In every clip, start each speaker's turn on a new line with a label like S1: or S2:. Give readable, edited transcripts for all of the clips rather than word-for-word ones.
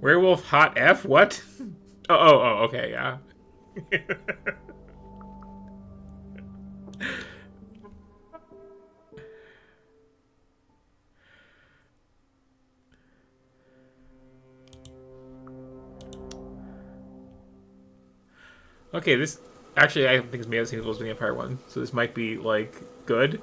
S1: Werewolf hot F? What? Oh, okay, yeah. Okay, this actually I think it's made of the Vampire one, so this might be like good.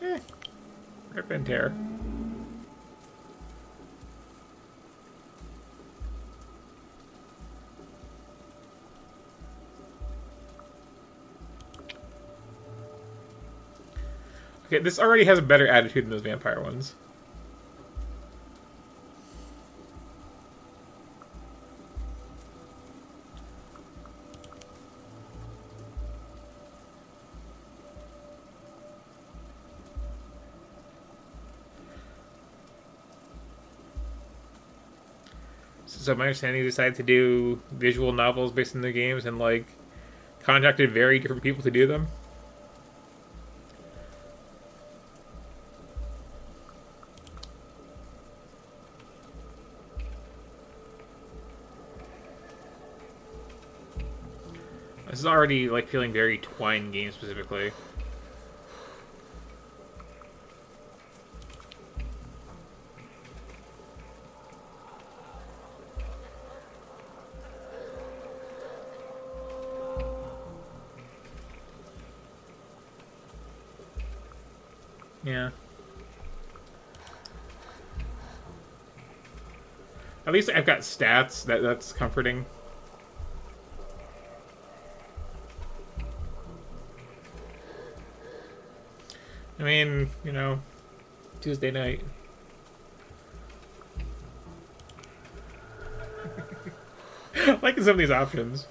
S1: Eh, rip and tear. Okay, this already has a better attitude than those vampire ones. So my understanding, they decided to do visual novels based on the games and like contacted very different people to do them. This is already like feeling very Twine game specifically. Yeah. At least I've got stats. That's comforting. I mean, you know, Tuesday night. Liking some of these options.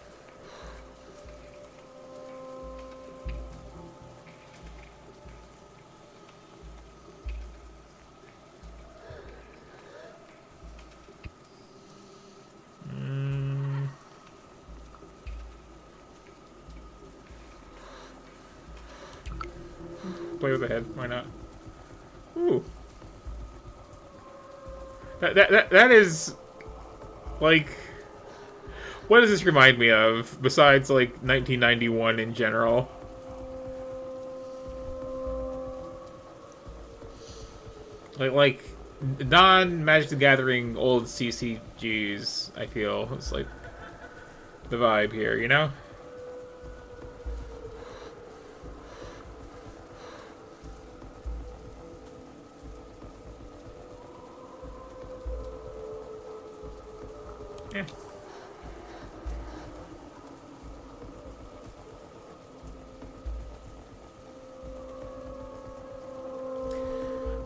S1: Play with the head. Why not? Ooh. That is like, what does this remind me of besides like 1991 in general? Like non Magic the Gathering old CCGs. I feel it's like the vibe here, you know? Yeah.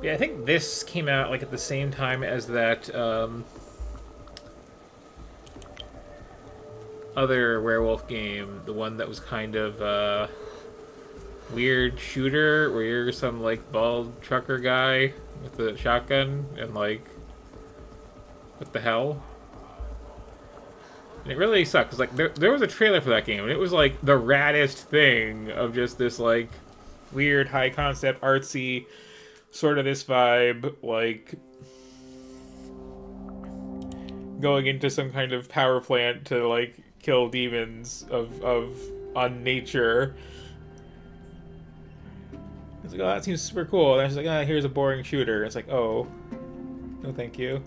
S1: Yeah, I think this came out like at the same time as that other werewolf game, the one that was kind of weird shooter where you're some like bald trucker guy with a shotgun and like what the hell? And it really sucked because like there was a trailer for that game and it was like the raddest thing of just this like weird high concept artsy sort of this vibe like going into some kind of power plant to like kill demons of on nature. It's like, oh, that seems super cool. And I was like, ah, here's a boring shooter. It's like, oh, no, thank you.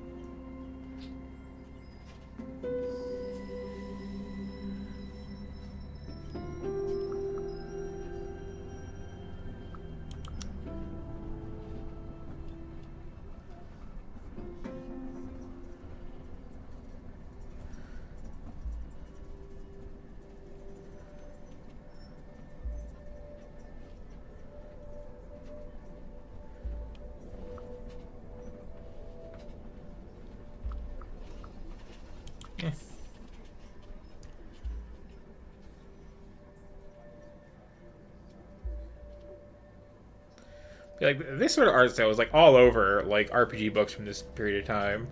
S1: Yeah. Like this sort of art style was like all over like RPG books from this period of time.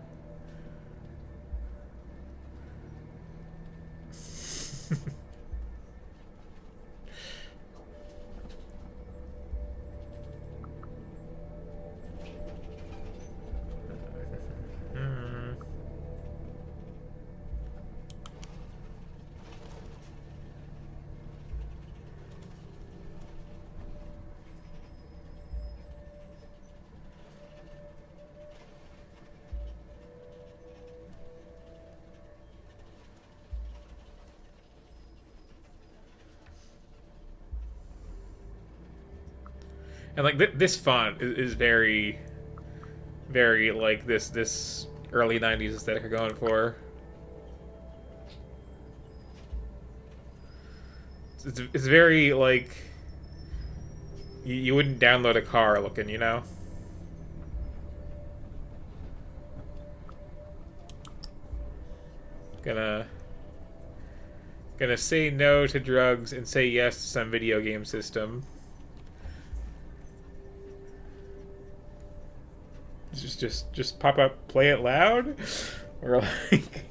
S1: And like this font is very, very like this early '90s aesthetic are going for. It's very like you wouldn't download a car looking, you know. Gonna gonna say no to drugs and say yes to some video game system. Just pop up, play it loud, or like.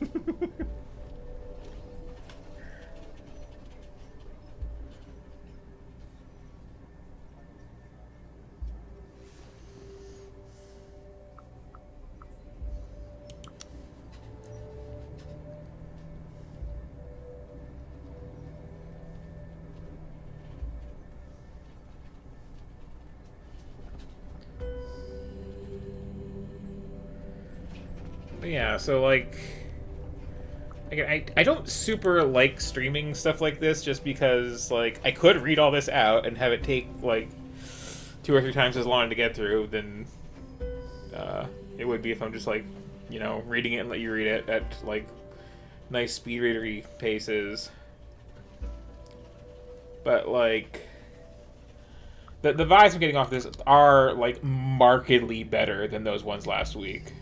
S1: Yeah, so like, again, I don't super like streaming stuff like this just because like I could read all this out and have it take like 2 or 3 times as long to get through than it would be if I'm just like, you know, reading it and let you read it at like nice speed readery paces. But like the vibes I'm getting off this are like markedly better than those ones last week.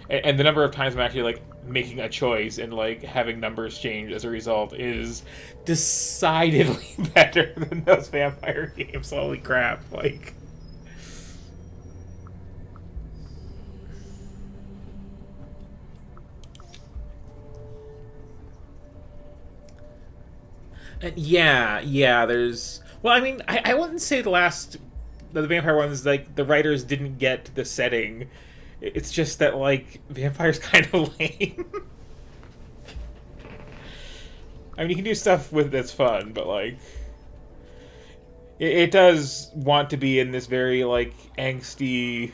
S1: And the number of times I'm actually like making a choice and like having numbers change as a result is decidedly better than those vampire games. Holy crap! Like, yeah. There's well, I mean, I wouldn't say the vampire ones like the writers didn't get the setting. It's just that, like, Vampire's kind of lame. I mean, you can do stuff with that's fun, but, like, it does want to be in this very, like, angsty,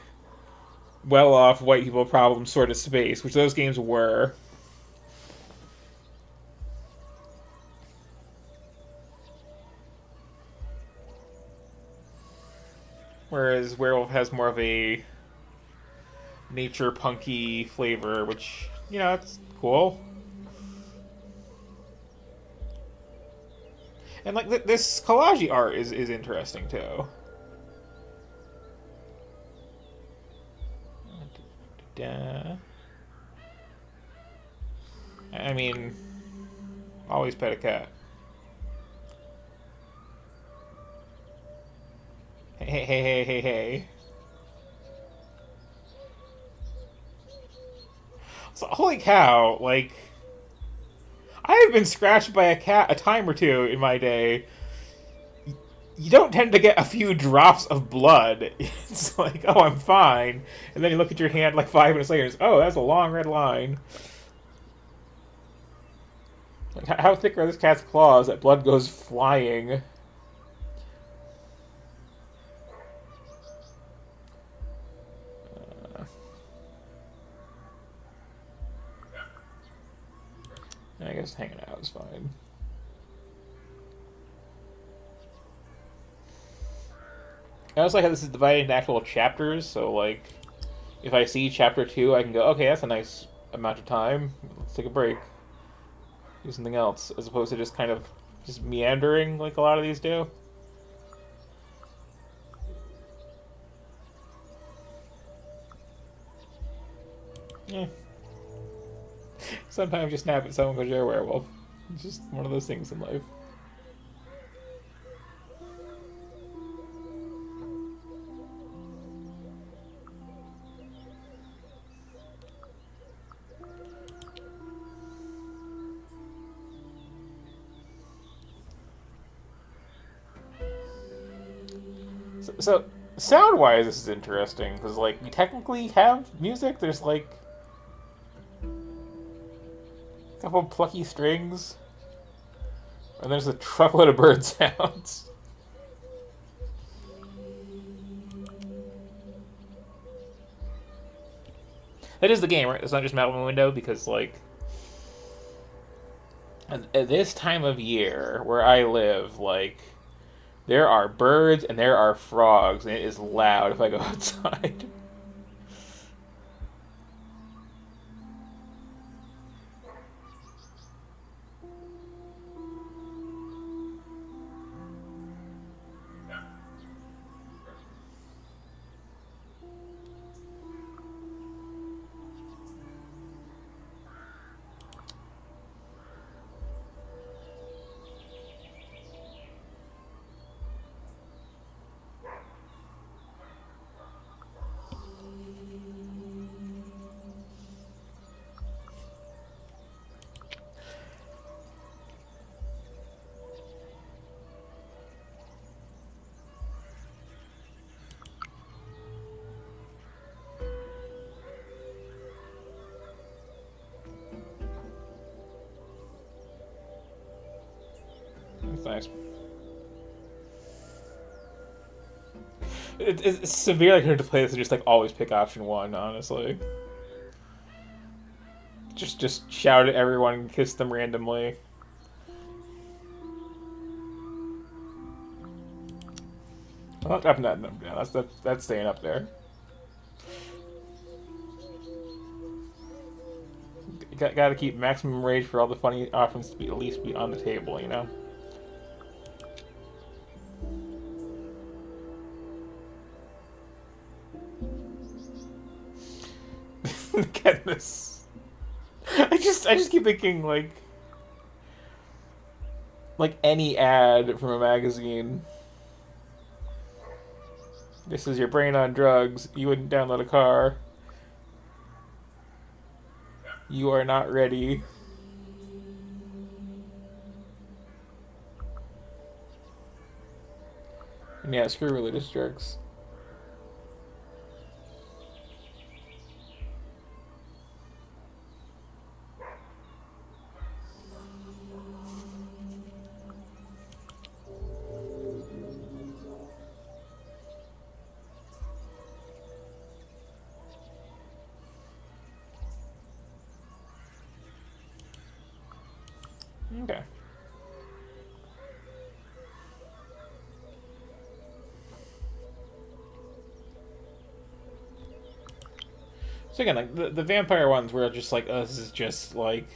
S1: well-off white people problem sort of space, which those games were. Whereas Werewolf has more of a nature punky flavor, which, you know, it's cool. And like this collage art is interesting too. I mean, always pet a cat. Hey. So, holy cow, like, I have been scratched by a cat a time or two in my day. You don't tend to get a few drops of blood. It's like, oh, I'm fine. And then you look at your hand like 5 minutes later and it's, oh, that's a long red line. Like, how thick are this cat's claws that blood goes flying? I guess hanging out is fine. I also like how this is divided into actual chapters, so like, if I see chapter 2, I can go, okay, that's a nice amount of time. Let's take a break. Do something else, as opposed to just kind of just meandering like a lot of these do. Yeah. Sometimes you snap at someone because you're a werewolf. It's just one of those things in life. So sound-wise, this is interesting because, like, you technically have music. There's like a couple plucky strings, and there's a truckload of bird sounds. That is the game, right? It's not just Metal Window because, like, at this time of year where I live, like, There are birds and there are frogs, and it is loud if I go outside. That's nice. It's severely hard to play this and just like always pick option one, honestly. Just shout at everyone and kiss them randomly. I'm not dropping that number down. That's staying up there. Gotta keep maximum rage for all the funny options to be at least be on the table, you know? Look at this. I just keep thinking like any ad from a magazine. This is your brain on drugs. You wouldn't download a car. You are not ready. And yeah, screw religious jerks. Okay. So again, like the vampire ones were just like, oh, this is just like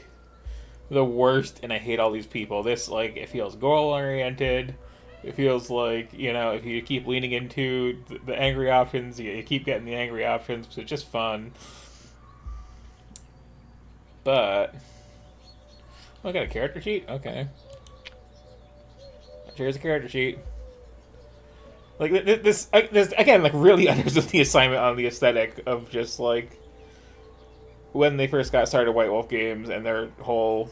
S1: the worst, and I hate all these people. This like it feels goal oriented. It feels like, you know, if you keep leaning into the angry options, you keep getting the angry options. So it's just fun. But oh, I got a character sheet. Okay. Here's a character sheet. Like this again, like really understood the assignment on the aesthetic of just like when they first got started White Wolf games and their whole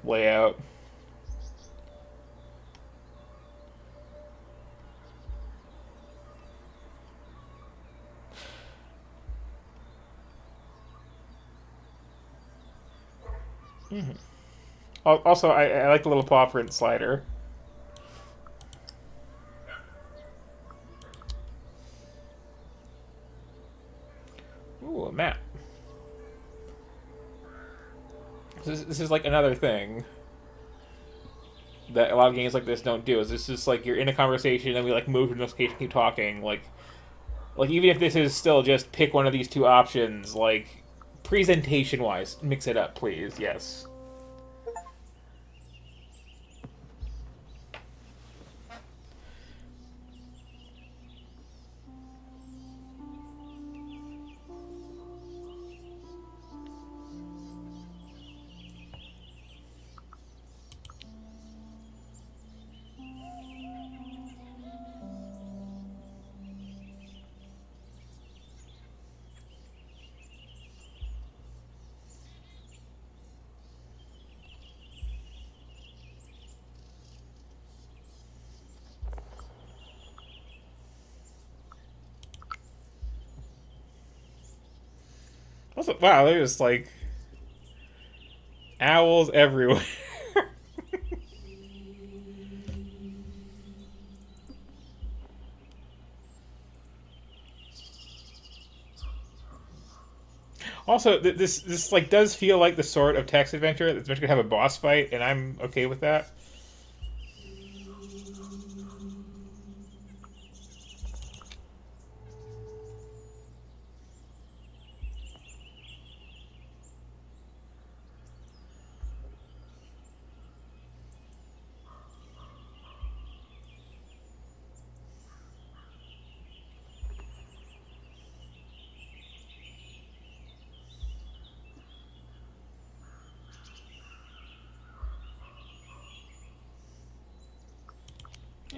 S1: layout. Mm-hmm. Also, I like the little paw print slider. Ooh, a map. This is like another thing that a lot of games like this don't do. Is this is like you're in a conversation and we like move from this location, keep talking. Like even if this is still just pick one of these two options, like presentation wise, mix it up, please. Yes. Also, wow, there's like owls everywhere. Also, this like does feel like the sort of text adventure that's meant to have a boss fight, and I'm okay with that.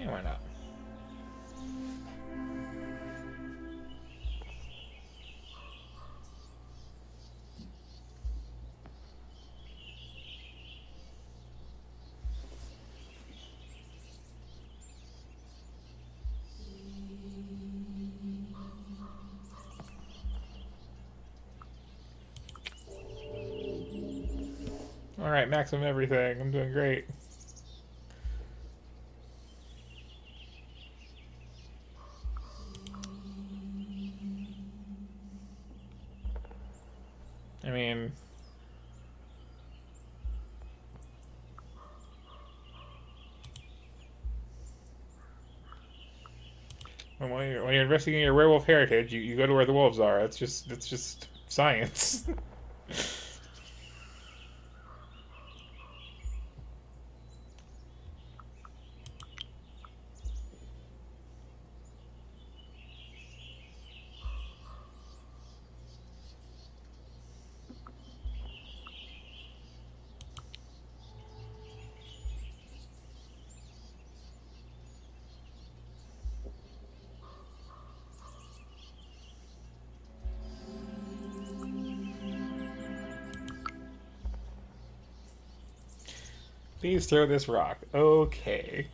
S1: Yeah, why not? Alright, maximum everything. I'm doing great. I mean... when you're investigating your werewolf heritage, you go to where the wolves are. It's just science. Please throw this rock. Okay.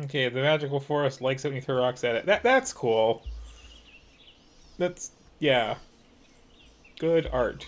S1: Okay, the magical forest likes it when you throw rocks at it. That's cool. That's yeah. Good art.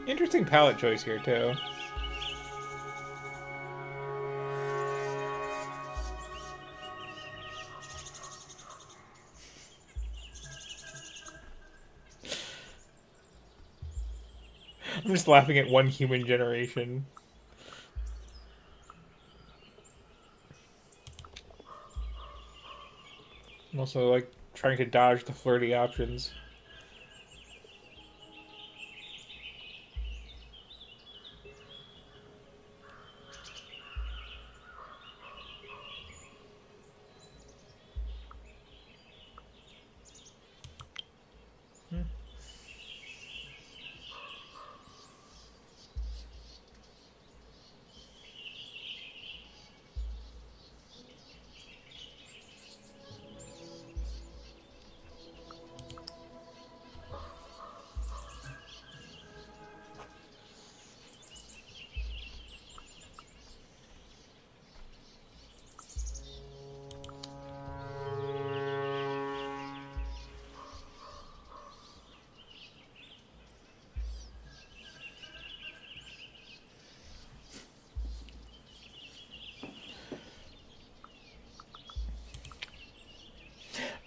S1: Interesting palette choice here too. I'm just laughing at one human generation. I'm also like trying to dodge the flirty options.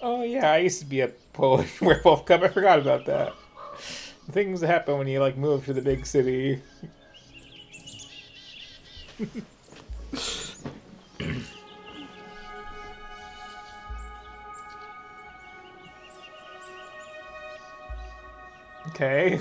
S1: Oh yeah, I used to be a Polish werewolf cub. I forgot about that. Things that happen when you like move to the big city. Okay.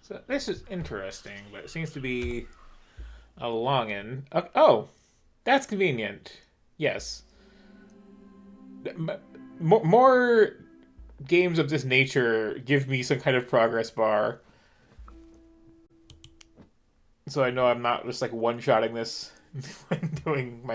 S1: So this is interesting, but it seems to be a longin. Oh, that's convenient. Yes. More games of this nature give me some kind of progress bar, so I know I'm not just like one-shotting this when doing my